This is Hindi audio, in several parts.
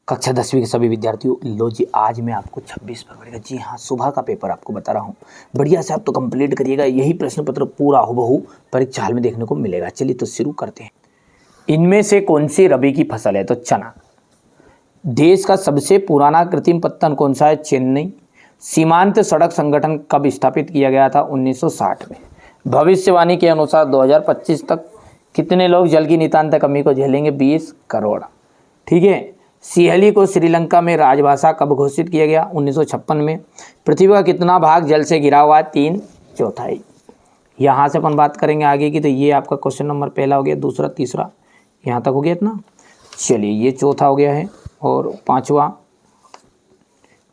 कक्षा 10वीं के सभी विद्यार्थियों, लो जी आज मैं आपको 26 फरवरी का, जी हाँ, सुबह का पेपर आपको बता रहा हूँ। बढ़िया से आप तो कंप्लीट करिएगा, यही प्रश्न पत्र पूरा हुबहू परीक्षा हाल में देखने को मिलेगा। चलिए तो शुरू करते हैं। इनमें से कौन सी रबी की फसल है? तो चना। देश का सबसे पुराना कृत्रिम पत्तन कौन सा है? चेन्नई। सीमांत सड़क संगठन कब स्थापित किया गया था? 1960 में। भविष्यवाणी के अनुसार 2025 तक कितने लोग जल की नितांत कमी को झेलेंगे? 20 करोड़। ठीक है। सिंहली को श्रीलंका में राजभाषा कब घोषित किया गया? 1956 में। पृथ्वी का कितना भाग जल से घिरा हुआ है? 3/4। यहाँ से अपन बात करेंगे आगे की, तो ये आपका क्वेश्चन नंबर पहला हो गया, दूसरा, तीसरा, यहाँ तक हो गया इतना। चलिए ये चौथा हो गया है, और पांचवा,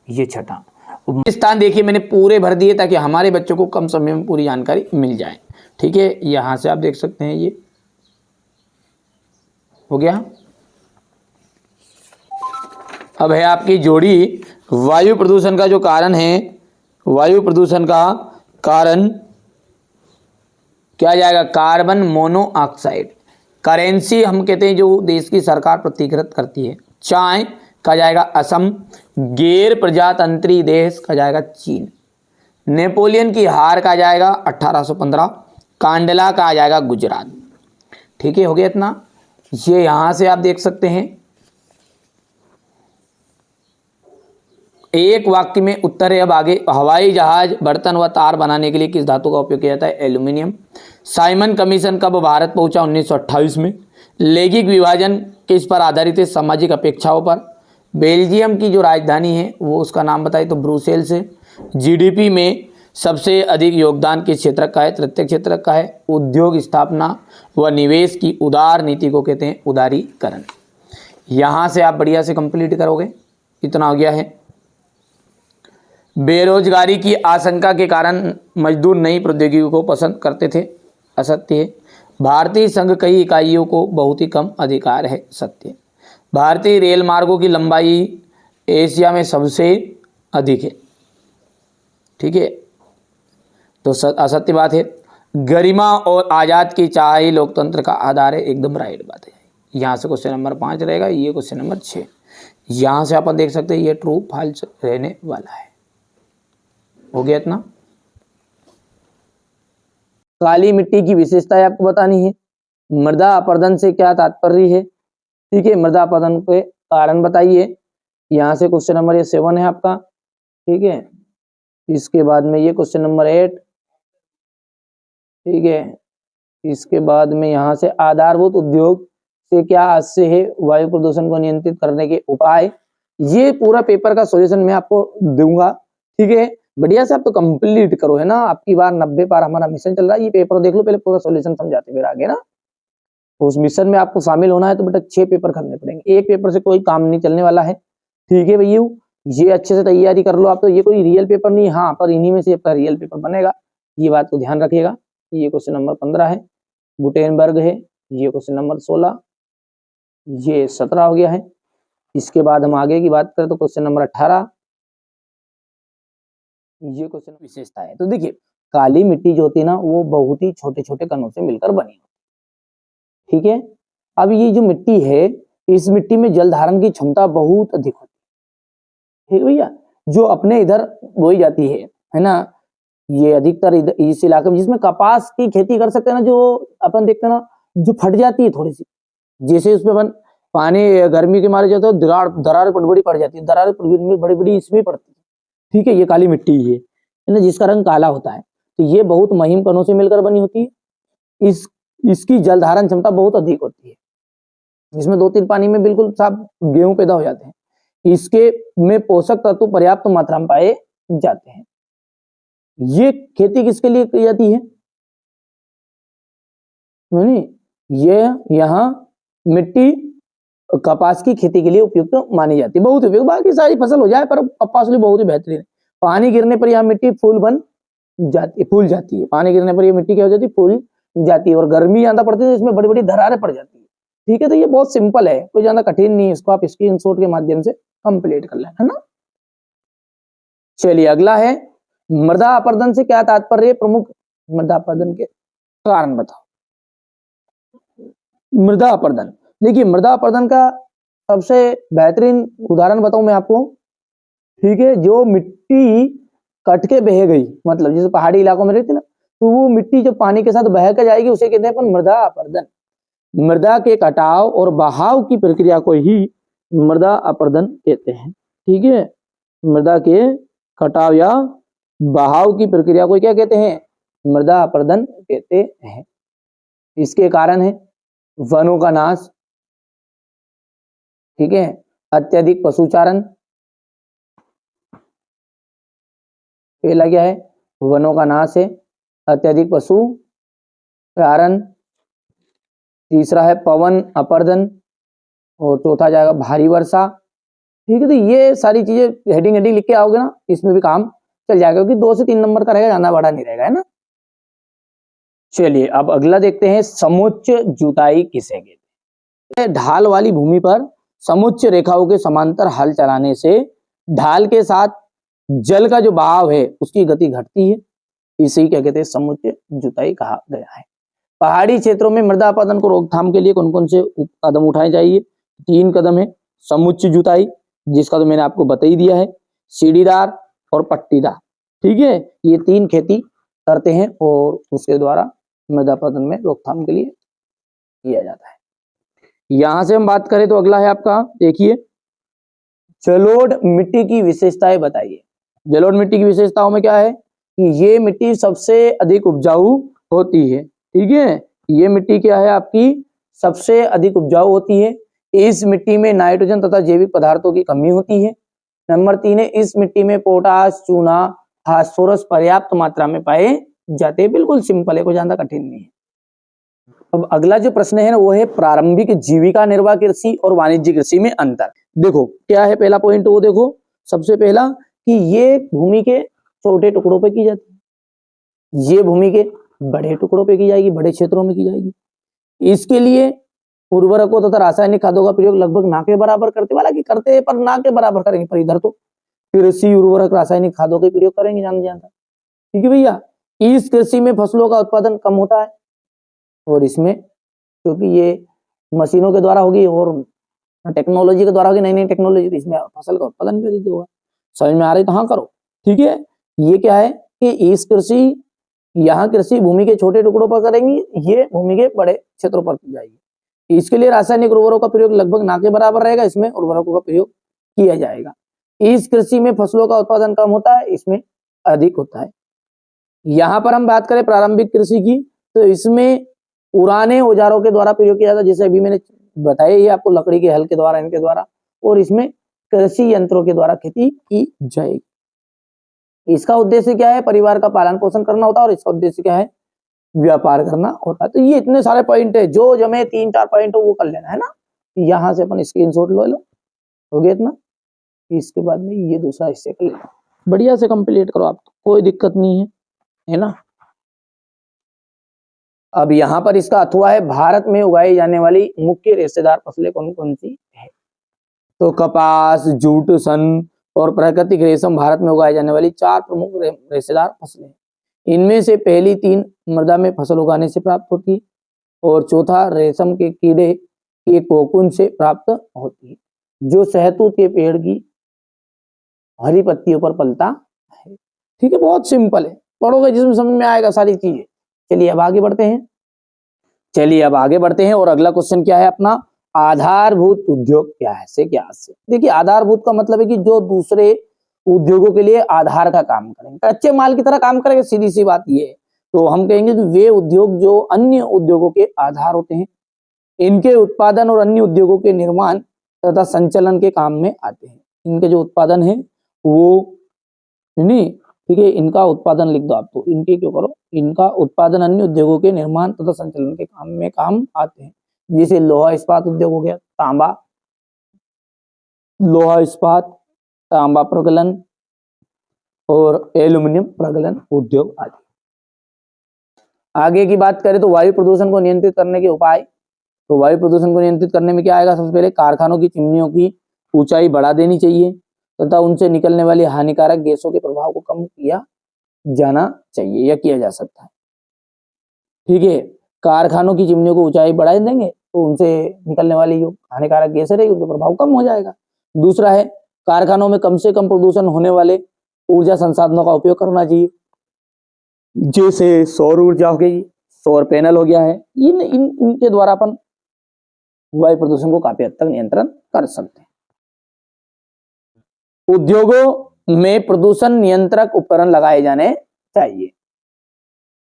ये छठा। स्थान देखिए मैंने पूरे भर दिए ताकि हमारे बच्चों को कम समय में पूरी जानकारी मिल जाए। ठीक है, यहाँ से आप देख सकते हैं, ये हो गया। अब है आपकी जोड़ी, वायु प्रदूषण का जो कारण है, वायु प्रदूषण का कारण क्या जाएगा? Carbon monoxide. करेंसी हम कहते हैं जो देश की सरकार प्रतिकृत करती है। चाय का जाएगा असम। गैर प्रजातंत्री देश का जाएगा चीन। नेपोलियन की हार का जाएगा 1815। कांडला का आ जाएगा गुजरात। ठीक है, हो गया इतना। ये यहां से आप देख सकते हैं, एक वाक्य में उत्तर है। अब आगे, हवाई जहाज, बर्तन व तार बनाने के लिए किस धातु का उपयोग किया जाता है? एल्यूमिनियम। साइमन कमीशन कब भारत पहुंचा? 1928 में। लैंगिक विभाजन किस पर आधारित है? सामाजिक अपेक्षाओं पर। बेल्जियम की जो राजधानी है वो उसका नाम बताइए, तो ब्रुसेल्स है। जीडीपी में सबसे अधिक योगदान किस क्षेत्र का है? तृतीय क्षेत्र का है। उद्योग स्थापना व निवेश की उदार नीति को कहते हैं उदारीकरण। यहाँ से आप बढ़िया से कंप्लीट करोगे, इतना हो गया है। बेरोजगारी की आशंका के कारण मजदूर नई प्रौद्योगिकी को पसंद करते थे। असत्य है। भारतीय संघ कई इकाइयों को बहुत ही कम अधिकार है। सत्य है। भारतीय रेल मार्गों की लंबाई एशिया में सबसे अधिक है। ठीक है, तो असत्य बात है। गरिमा और आज़ाद की चाह ही लोकतंत्र का आधार है। एकदम राइट बात है। यहाँ से क्वेश्चन नंबर 5 रहेगा, ये क्वेश्चन नंबर 6। यहाँ से अपन देख सकते हैं ये ट्रू फॉल्स रहने वाला है। हो गया इतना। काली मिट्टी की विशेषताएं आपको बतानी है। मृदा अपरदन से क्या तात्पर्य है? ठीक है, मृदा अपरदन के कारण बताइए। यहाँ से क्वेश्चन नंबर ये 7 है आपका। ठीक है, इसके बाद में ये क्वेश्चन नंबर 8। ठीक है, इसके बाद में यहाँ से आधारभूत उद्योग से क्या आशय है? वायु प्रदूषण को नियंत्रित करने के उपाय। ये पूरा पेपर का सॉल्यूशन मैं आपको दूंगा। ठीक है, बढ़िया से आप तो कंप्लीट करो, है ना। आपकी बार 90 पार हमारा मिशन चल रहा है। ये पेपर देख लो पहले, पूरा सॉल्यूशन समझाते फिर आगे ना। उस मिशन में आपको शामिल होना है तो बेटा 6 पेपर करने पड़ेंगे। एक पेपर से कोई काम नहीं चलने वाला है। ठीक है भैया, ये अच्छे से तैयारी कर लो आप। तो ये कोई रियल पेपर नहीं, हाँ, पर इन्हीं में से आपका रियल पेपर बनेगा, ये बात को ध्यान रखिएगा। ये क्वेश्चन नंबर 15 है। गुटेनबर्ग है। ये क्वेश्चन नंबर 16, ये 17 हो गया है। इसके बाद हम आगे की बात करें तो क्वेश्चन नंबर 18, ये क्वेश्चन विशेषता है। तो देखिए, काली मिट्टी जो होती है ना, वो बहुत ही छोटे छोटे कणों से मिलकर बनी। ठीक है, अब ये जो मिट्टी है, इस मिट्टी में जल धारण की क्षमता बहुत अधिक होती है। ठीक भैया, जो अपने इधर बोई जाती है ना, ये अधिकतर इस इलाके में जिसमें कपास की खेती कर सकते हैं ना, जो अपन देखते हैं ना, जो फट जाती है थोड़ी सी, जैसे उसमें अपन पानी गर्मी के मारे जाते हो, दरार बड़ी बड़ी पड़ जाती है, दरार बड़ी बड़ी इसमें पड़ती है। ठीक है, ये काली मिट्टी है ना, जिसका रंग काला होता है। तो ये बहुत महीन कणों से मिलकर बनी होती है। इसकी जल धारण क्षमता बहुत अधिक होती है। इसमें 2-3 पानी में बिल्कुल साफ गेहूं पैदा हो जाते हैं। इसके में पोषक तत्व पर्याप्त मात्रा में पाए जाते हैं। ये खेती किसके लिए की जाती है? ये यहाँ मिट्टी कपास की खेती के लिए उपयुक्त मानी जाती है, बहुत उपयुक्त। बाकी सारी फसल हो जाए, पर कपास लिए बहुत ही बेहतरीन है। पानी गिरने पर यह मिट्टी फूल जाती है। पानी गिरने पर यह मिट्टी क्या हो जाती है? फूल जाती है। और गर्मी ज्यादा पड़ती है, इसमें बड़ी बड़ी दरारें पड़ जाती है। ठीक है, तो ये बहुत सिंपल है, कोई ज्यादा कठिन नहीं है। इसको आप स्क्रीनशॉट के माध्यम से कंप्लीट कर लें, है ना। चलिए अगला है, मृदा अपरदन से क्या तात्पर्य? प्रमुख मृदा अपरदन के कारण बताओ। मृदा अपरदन, देखिए मृदा अपरदन का सबसे बेहतरीन उदाहरण बताऊं मैं आपको, ठीक है, जो मिट्टी कट के बह गई, मतलब जैसे पहाड़ी इलाकों में रहती है ना, तो वो मिट्टी जो पानी के साथ बह के जाएगी उसे कहते हैं अपन मृदा अपरदन। मृदा के कटाव और बहाव की प्रक्रिया को ही मृदा अपरदन कहते हैं। ठीक है, मृदा के कटाव या बहाव की प्रक्रिया को क्या कहते हैं? मृदा अपरदन कहते हैं। इसके कारण है वनों का नाश, ठीक है, अत्यधिक पशुचारण, पहला क्या है? वनों का नाश है, अत्यधिक पशु चारण, तीसरा है पवन अपरदन, और चौथा जाएगा भारी वर्षा। ठीक है, तो ये सारी चीजें हेडिंग हेडिंग लिख के आओगे ना, इसमें भी काम चल जाएगा, क्योंकि 2 से 3 नंबर का रहेगा, ज्यादा बड़ा नहीं रहेगा, है ना। चलिए अब अगला देखते हैं, समुच्च जुताई किसे कहते हैं? ढाल वाली भूमि पर समुच्च रेखाओं के समांतर हल चलाने से ढाल के साथ जल का जो बहाव है उसकी गति घटती है, इसे क्या कहते हैं? समुच्च जुताई कहा गया है। पहाड़ी क्षेत्रों में मृदा अपरदन को रोकथाम के लिए कौन कौन से कदम उठाए जाइए? 3 कदम है। समुच्च जुताई, जिसका तो मैंने आपको बता ही दिया है, सीढ़ीदार और पट्टीदार। ठीक है, ये 3 खेती करते हैं और उसके द्वारा मृदा अपरदन में रोकथाम के लिए किया जाता है। यहां से हम बात करें तो अगला है आपका, देखिए, जलोढ़ मिट्टी की विशेषताएं बताइए। जलोढ़ मिट्टी की विशेषताओं में क्या है कि ये मिट्टी सबसे अधिक उपजाऊ होती है। ठीक है, ये मिट्टी क्या है आपकी? सबसे अधिक उपजाऊ होती है। इस मिट्टी में नाइट्रोजन तथा जैविक पदार्थों की कमी होती है। नंबर 3 है, इस मिट्टी में पोटास, चूना, फास्फोरस पर्याप्त मात्रा में पाए जाते हैं। बिल्कुल सिंपल है, कोई ज्यादा कठिन नहीं है। अब अगला जो प्रश्न है ना, वो है प्रारंभिक जीविका निर्वाह कृषि और वाणिज्य कृषि में अंतर। देखो क्या है पहला पॉइंट, वो देखो सबसे पहला कि ये भूमि के छोटे टुकड़ों पे की जाती है, ये भूमि के बड़े टुकड़ों पे की जाएगी, बड़े क्षेत्रों में की जाएगी। इसके लिए उर्वरकों तथा रासायनिक खादों का प्रयोग लगभग ना के बराबर करते, वाला कि करते हैं पर ना के बराबर करेंगे, पर इधर तो कृषि उर्वरक रासायनिक खादों का प्रयोग करेंगे ज्यादा। ठीक है भैया, इस कृषि में फसलों का उत्पादन कम होता है, और इसमें क्योंकि ये मशीनों के द्वारा होगी और टेक्नोलॉजी के द्वारा होगी, नई नई टेक्नोलॉजी, तो इसमें फसल का उत्पादन भी अधिक होगा। समझ में आ रही तो हाँ करो। ठीक है, ये क्या है कि इस कृषि, यहाँ कृषि भूमि के छोटे टुकड़ों पर करेंगी, ये भूमि के बड़े क्षेत्रों पर की जाएगी। इसके लिए रासायनिक उर्वरकों का प्रयोग लगभग ना के बराबर रहेगा, इसमें उर्वरकों का प्रयोग किया जाएगा। इस कृषि में फसलों का उत्पादन कम होता है, इसमें अधिक होता है। यहाँ पर हम बात करें प्रारंभिक कृषि की, तो इसमें पुराने औजारों के द्वारा प्रयोग किया जाता है, जैसे अभी मैंने बताया ही आपको, लकड़ी के हल के द्वारा, इनके द्वारा, और इसमें कृषि यंत्रों के द्वारा खेती की जाएगी। इसका उद्देश्य क्या है? परिवार का पालन पोषण करना होता है, और इसका उद्देश्य क्या है? व्यापार करना होता है। तो ये इतने सारे पॉइंट है, जो जमे 3-4 पॉइंट हो वो कर लेना है ना। यहां से अपन स्क्रीनशॉट लो, हो गया इतना। इसके बाद में ये दूसरा हिस्से कर लेना, बढ़िया से कंप्लीट करो आप, कोई दिक्कत नहीं है ना। अब यहाँ पर इसका अथवा है, भारत में उगाई जाने वाली मुख्य रेशेदार फसलें कौन कौन सी है? तो कपास, जूट, सन और प्राकृतिक रेशम भारत में उगाई जाने वाली 4 प्रमुख रेशेदार फसलें। इनमें से पहली 3 मृदा में फसल उगाने से प्राप्त होती है, और चौथा रेशम के कीड़े के कोकून से प्राप्त होती है, जो शहतूत के पेड़ की हरी पत्तियों पर पलता है। ठीक है, बहुत सिंपल है, पढ़ोगे जिसमें समझ में आएगा सारी चीजें। चलिए अब आगे बढ़ते हैं, और अगला क्वेश्चन क्या है अपना? आधारभूत उद्योग क्या है से क्या से। देखिए आधारभूत का मतलब है कि जो दूसरे उद्योगों के लिए आधार का काम करेंगे, कच्चे माल की तरह काम करेंगे, सीधी सी बात ये है। तो हम कहेंगे कि वे उद्योग जो अन्य उद्योगों के आधार होते हैं, इनके उत्पादन और अन्य उद्योगों के निर्माण तथा संचालन के काम में आते हैं। इनके जो उत्पादन है वो नहीं, ठीक है, इनका उत्पादन लिख दो आप, तो इनके क्यों करो, इनका उत्पादन अन्य उद्योगों के निर्माण तथा संचालन के काम में काम आते हैं। जैसे लोहा इस्पात उद्योग हो गया, लोहा इस्पात, तांबा प्रगलन और एल्यूमिनियम प्रगलन उद्योग आदि। आगे की बात करें तो वायु प्रदूषण को नियंत्रित करने के उपाय। तो वायु प्रदूषण को नियंत्रित करने में क्या आएगा? सबसे पहले कारखानों की चिमनियों की ऊंचाई बढ़ा देनी चाहिए, तथा उनसे निकलने वाली हानिकारक गैसों के प्रभाव को कम किया जाना चाहिए या किया जा सकता है। ठीक है, कारखानों की चिमनियों को ऊंचाई बढ़ा देंगे तो उनसे निकलने वाली जो हानिकारक गैसें रहेगी उनका प्रभाव कम हो जाएगा। दूसरा है कारखानों में कम से कम प्रदूषण होने वाले ऊर्जा संसाधनों का उपयोग करना चाहिए, जैसे सौर ऊर्जा हो गई, सौर पैनल हो गया है। इनके द्वारा अपन वायु प्रदूषण को काफी हद तक नियंत्रण कर सकते हैं। उद्योगों में प्रदूषण नियंत्रक उपकरण लगाए जाने चाहिए।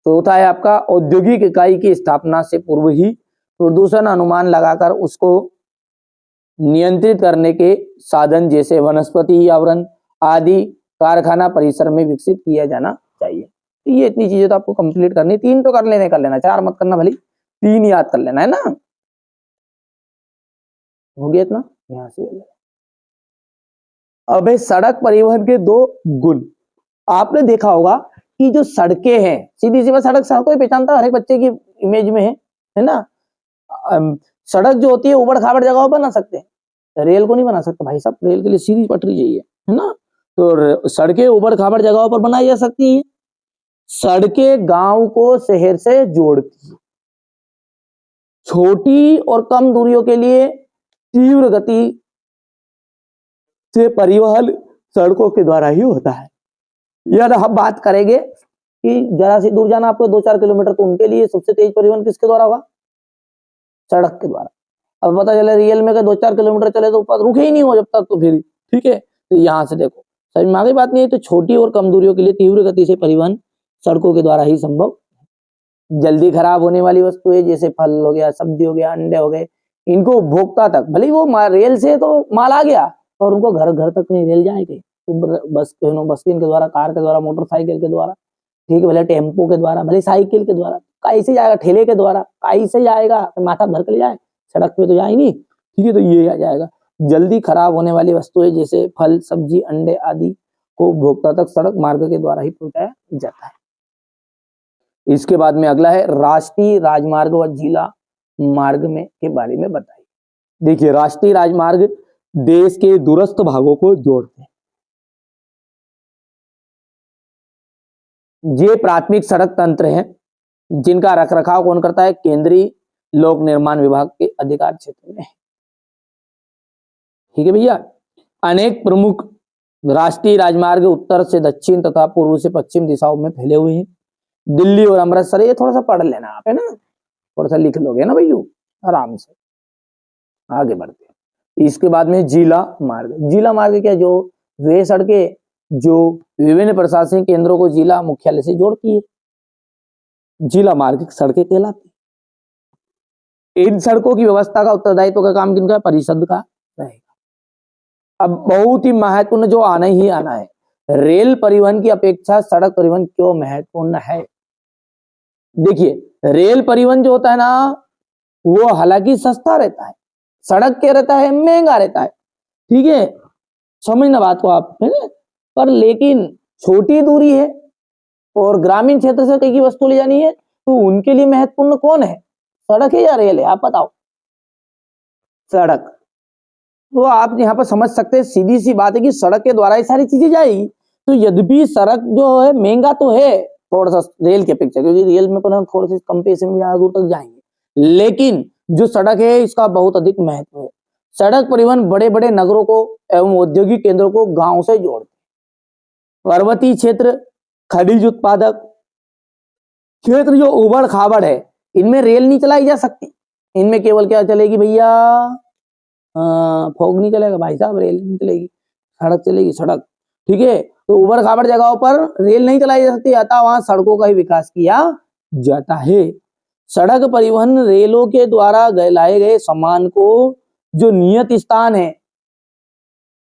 चौथा है आपका औद्योगिक इकाई की स्थापना से पूर्व ही प्रदूषण अनुमान लगाकर उसको नियंत्रित करने के साधन जैसे वनस्पति आवरण आदि कारखाना परिसर में विकसित किया जाना चाहिए। तो ये इतनी चीजें तो आपको कंप्लीट करनी, 3 तो कर लेना, 4 मत करना, भले 3 याद कर लेना है ना। हो गया इतना, यहां से अब है सड़क परिवहन के 2 गुण। आपने देखा होगा कि जो सड़कें हैं, सीधी सी बात, सड़क कोई पहचानता है, हर एक बच्चे की इमेज में है ना। सड़क जो होती है उबड़ खाबड़ जगहों पर बना सकते हैं, रेल को नहीं बना सकते भाई साहब, रेल के लिए सीधी पटरी चाहिए, है ना। तो सड़कें उबड़ खाबड़ जगहों पर बनाई जा सकती है। सड़कें गांव को शहर से जोड़ती है। छोटी और कम दूरियों के लिए तीव्र गति से परिवहन सड़कों के द्वारा ही होता है। यदि हम बात करेंगे कि जरा सी दूर जाना आपको 2-4 किलोमीटर, तो उनके लिए सबसे तेज परिवहन किसके द्वारा होगा? सड़क के द्वारा। अब पता चले रियल में 2-4 किलोमीटर चले तो रुके ही नहीं हो जब तक, तो फिर ठीक है। तो यहां से देखो समझ में आ गई बात नहीं है। तो छोटी और कम दूरियों के लिए तीव्र गति से परिवहन सड़कों के द्वारा ही संभव। जल्दी खराब होने वाली वस्तुएं जैसे फल हो गया, सब्जी हो गया, अंडे हो गए, इनको उपभोक्ता तक, भले वो रेल से तो माल आ गया और उनको घर घर तक नहीं रेल जाएगी, तो बस के द्वारा, कार के द्वारा, मोटरसाइकिल के द्वारा, ठीक है, भले टेम्पो के द्वारा, भले साइकिल के द्वारा, कैसे जाएगा, ठेले के द्वारा कैसे जाएगा, माथा भर के ले जाए, सड़क पे तो जाए नहीं, ठीक है। तो ये आ जाएगा। जल्दी खराब होने वाली वस्तुएं जैसे फल, सब्जी, अंडे आदि को उपभोक्ता तक सड़क मार्ग के द्वारा ही पहुंचाया जाता है। इसके बाद में अगला है राष्ट्रीय राजमार्ग व जिला मार्ग में के बारे में बताइए। देखिए, राष्ट्रीय राजमार्ग देश के दूरस्थ भागों को जोड़ते हैं। ये प्राथमिक सड़क तंत्र हैं जिनका रखरखाव कौन करता है? केंद्रीय लोक निर्माण विभाग के अधिकार क्षेत्र में। ठीक है भैया। अनेक प्रमुख राष्ट्रीय राजमार्ग उत्तर से दक्षिण तथा पूर्व से पश्चिम दिशाओं में फैले हुए हैं। दिल्ली और अमृतसर, ये थोड़ा सा पढ़ लेना आप, है ना, थोड़ा सा लिख लोगे ना भैया आराम से। आगे बढ़ते हैं। इसके बाद में जिला मार्ग। जिला मार्ग क्या? जो वे सड़कें जो विभिन्न प्रशासनिक केंद्रों को जिला मुख्यालय से जोड़ती है, जिला मार्ग सड़कें कहलाती है। इन सड़कों की व्यवस्था का उत्तरदायित्व का काम किनका? परिषद का रहेगा। अब बहुत ही महत्वपूर्ण जो आना ही आना है, रेल परिवहन की अपेक्षा सड़क परिवहन क्यों महत्वपूर्ण है? देखिए, रेल परिवहन जो होता है ना, वो हालांकि सस्ता रहता है, सड़क क्या रहता है? महंगा रहता है, ठीक है, समझना बात को आप, है ना। पर लेकिन छोटी दूरी है और ग्रामीण क्षेत्र से कई की वस्तु ले जानी है, तो उनके लिए महत्वपूर्ण कौन है? सड़क है या रेल है? आप बताओ। सड़क। तो आप यहाँ पर समझ सकते हैं, सीधी सी बात है कि सड़क के द्वारा ये सारी चीजें जाएगी। तो यद्यपि सड़क जो है महंगा तो है थोड़ा सा रेल के अपेक्षा, क्योंकि रेल में थोड़े से कम पैसे में ज्यादा दूर तक जाएंगे, लेकिन जो सड़क है इसका बहुत अधिक महत्व है। सड़क परिवहन बड़े बड़े नगरों को एवं औद्योगिक केंद्रों को गांव से जोड़ते हैं। पर्वतीय क्षेत्र, खनिज उत्पादक क्षेत्र जो उबड़ खाबड़ है, इनमें रेल नहीं चलाई जा सकती। इनमें केवल क्या चलेगी भैया? फोग नहीं चलेगा भाई साहब, रेल नहीं चलेगी, सड़क चलेगी, सड़क, ठीक है। तो उबड़ खाबड़ जगहों पर रेल नहीं चलाई जा सकती, अतः वहां सड़कों का ही विकास किया जाता है। सड़क परिवहन रेलों के द्वारा लाए गए सामान को जो नियत स्थान है,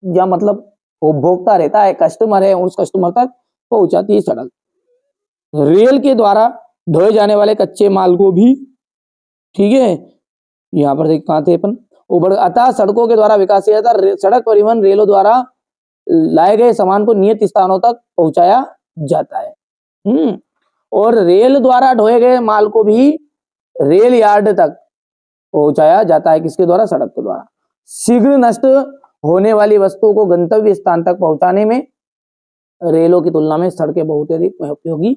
या मतलब उपभोक्ता रहता है, कस्टमर है, उस कस्टमर तक पहुंचाती है सड़क। रेल के द्वारा ढोए जाने वाले कच्चे माल को भी, ठीक है, यहाँ पर देख कहाँ थे अपन, अतः सड़कों के द्वारा विकास किया जाता है। सड़क परिवहन रेलों द्वारा लाए गए सामान को नियत स्थानों तक पहुंचाया जाता है। और रेल द्वारा ढोए गए माल को भी रेल यार्ड तक पहुंचाया जाता है। किसके द्वारा? सड़क के द्वारा। शीघ्र नष्ट होने वाली वस्तुओं को गंतव्य स्थान तक पहुंचाने में रेलों की तुलना में सड़कें बहुत अधिक उपयोगी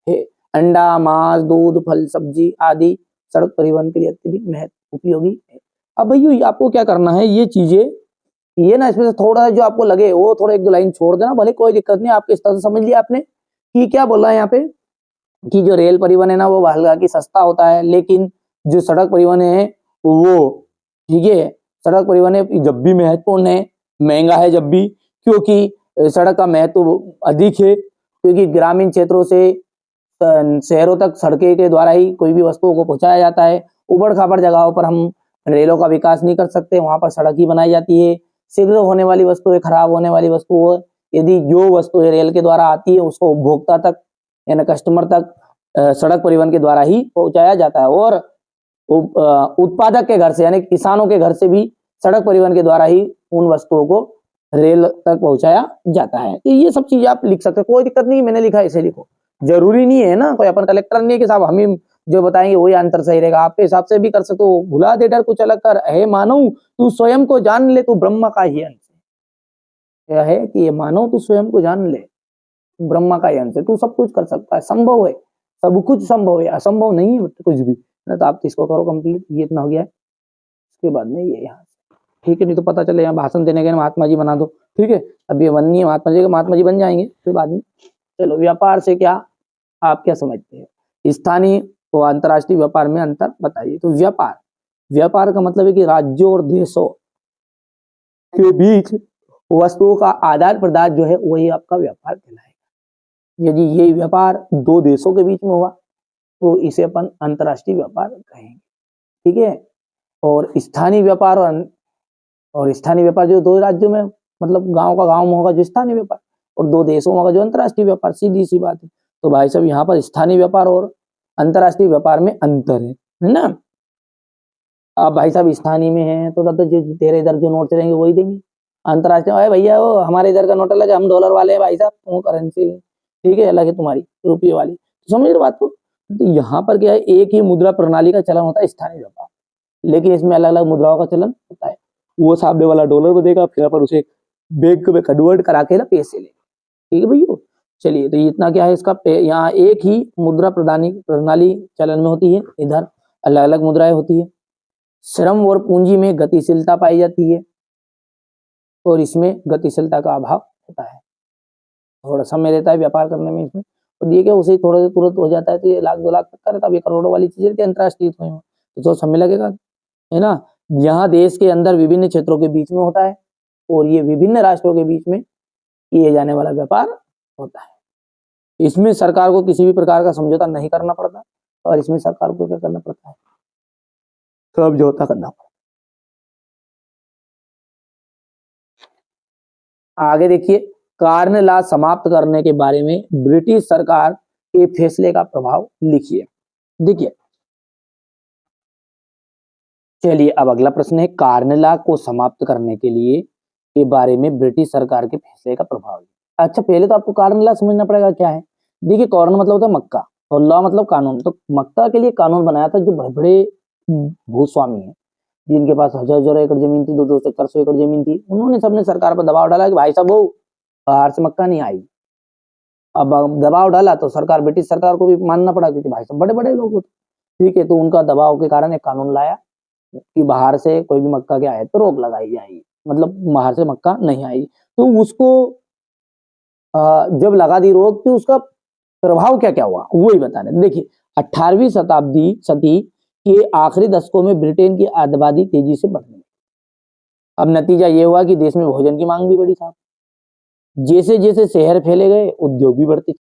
है। अंडा, मांस, दूध, फल, सब्जी आदि सड़क परिवहन के लिए अत्यधिक महत्व उपयोगी है। अब भैया आपको क्या करना है, ये चीजें ये ना इसमें से थोड़ा जो आपको लगे वो थोड़ा एक दो लाइन छोड़ देना, भले कोई दिक्कत नहीं, आपके स्तर से समझ लिया आपने कि क्या बोल रहा है यहाँ पे कि जो रेल परिवहन है ना वो हालांकि सस्ता होता है, लेकिन जो सड़क परिवहन है वो ठीक है, सड़क परिवहन है जब भी महत्वपूर्ण है, महंगा है जब भी, क्योंकि सड़क का महत्व अधिक है, क्योंकि ग्रामीण क्षेत्रों से शहरों तक सड़कें के द्वारा ही कोई भी वस्तुओं को पहुंचाया जाता है। उबड़ खाबड़ जगहों पर हम रेलों का विकास नहीं कर सकते, वहां पर सड़क ही बनाई जाती है। शीघ्र होने वाली वस्तुएं, खराब होने वाली वस्तुएं, यदि जो वस्तुएं रेल के द्वारा आती है उसको उपभोक्ता तक यानी कस्टमर तक सड़क परिवहन के द्वारा ही पहुंचाया जाता है, और उत्पादक के घर से यानी किसानों के घर से भी सड़क परिवहन के द्वारा ही उन वस्तुओं को रेल तक पहुंचाया जाता है। तो ये सब चीजें आप लिख सकते हो, कोई दिक्कत नहीं, मैंने लिखा ऐसे लिखो, जरूरी नहीं है ना, कोई अपन कलेक्टर नहीं है कि साहब हम ही जो बताएंगे वही आंसर सही रहेगा, आपके हिसाब से भी कर सकते हो। भुला दे डर कुछ अलग कर, हे मानव तू स्वयं को जान ले, तू ब्रह्म का ही अंश है। यह है कि ये मानव तू स्वयं को जान ले, ब्रह्मा का ही अंश है, तू सब कुछ कर सकता है, संभव है, सब कुछ संभव है, असंभव नहीं है कुछ भी ना। तो आप इसको करो कंप्लीट, ये इतना हो गया है, उसके बाद में ये यहाँ ठीक है, नहीं तो पता चले यहाँ भाषण देने के महात्मा जी बना दो, ठीक है, अब ये बननी है महात्मा जी, महात्मा जी बन जाएंगे फिर बाद में। चलो, व्यापार से क्या आप क्या समझते हैं, स्थानीय और अंतर्राष्ट्रीय व्यापार में अंतर बताइए। तो व्यापार का मतलब है कि राज्यों और देशों के बीच वस्तुओं का आदान प्रदान जो है वही आपका व्यापार कहलाएगा। यदि ये व्यापार दो देशों के बीच में हुआ तो इसे अपन अंतर्राष्ट्रीय व्यापार कहेंगे, ठीक है। और स्थानीय व्यापार और स्थानीय व्यापार जो दो राज्यों में, मतलब गांव का गांव में होगा जो स्थानीय व्यापार, और दो देशों में होगा जो अंतर्राष्ट्रीय व्यापार, सीधी सी बात है। तो भाई साहब यहाँ पर स्थानीय व्यापार और अंतर्राष्ट्रीय व्यापार में अंतर है ना। अब भाई साहब स्थानीय में है तो तब जो तेरे इधर जो नोट चलेंगे वही देंगे, अंतर्राष्ट्रीय भाई भैया वो हमारे इधर का नोट अलग है, हम डॉलर वाले हैं भाई साहब, वो करेंसी ठीक है अलग है तुम्हारी रुपये वाली, तो समझ रहे बात को। तो यहाँ पर क्या है, एक ही मुद्रा प्रणाली का चलन होता है स्थानीय व्यापार, लेकिन इसमें अलग अलग मुद्राओं का चलन होता है। वो सामने वाला डॉलर में देगा, फिर पर उसे बैंक में कन्वर्ट करा के ना पैसे लेगा, ठीक है भैया। चलिए, तो इतना क्या है इसका, यहाँ एक ही मुद्रा प्रणाली चलन में होती है, इधर अलग अलग मुद्राएं होती है। श्रम और पूंजी में गतिशीलता पाई जाती है और इसमें गतिशीलता का अभाव होता है, थोड़ा समय लेता है व्यापार करने में इसमें, और ये क्या उसे थोड़ा तुरंत हो जाता है, तो ये लाख 2 लाख तक का रहता है, ये करोड़ों वाली चीजें रहती है अंतर्राष्ट्रीय तो थोड़ा समय लगेगा, है ना। यहाँ देश के अंदर विभिन्न क्षेत्रों के बीच में होता है और ये विभिन्न राष्ट्रों के बीच में किए जाने वाला व्यापार होता है। इसमें सरकार को किसी भी प्रकार का समझौता नहीं करना पड़ता, और इसमें सरकार को क्या करना पड़ता है, समझौता करना पड़ता है। आगे देखिए, कार्य लाभ समाप्त करने के बारे में ब्रिटिश सरकार के फैसले का प्रभाव लिखिए। देखिए, चलिए अब अगला प्रश्न है, कार्नेला को समाप्त करने के लिए के बारे में ब्रिटिश सरकार के फैसले का प्रभाव। अच्छा, पहले तो आपको कार्नेला समझना पड़ेगा क्या है। देखिए, कॉर्न मतलब होता है मक्का और लॉ मतलब कानून, तो मक्का के लिए कानून बनाया था जो बड़े बड़े भूस्वामी हैं जिनके पास हजार एकड़ जमीन थी, 200 से 400 एकड़ जमीन थी, उन्होंने सबने सरकार पर दबाव डाला कि भाई साहब वो बाहर से मक्का नहीं आई। अब दबाव डाला तो सरकार, ब्रिटिश सरकार को भी मानना पड़ा, क्योंकि भाई साहब बड़े बड़े लोग होते, ठीक है। तो उनका दबाव के कारण एक कानून लाया कि बाहर से कोई भी मक्का के आए तो रोक लगाई जाएगी, मतलब बाहर से मक्का नहीं आई। तो उसको जब लगा दी रोक तो उसका प्रभाव क्या क्या हुआ वही बता रहे। देखिए, 18वीं शताब्दी सदी के आखिरी दशकों में ब्रिटेन की आबादी तेजी से बढ़ने लगी। अब नतीजा ये हुआ कि देश में भोजन की मांग भी बढ़ी साहब, जैसे जैसे शहर फैले गए उद्योग भी बढ़ते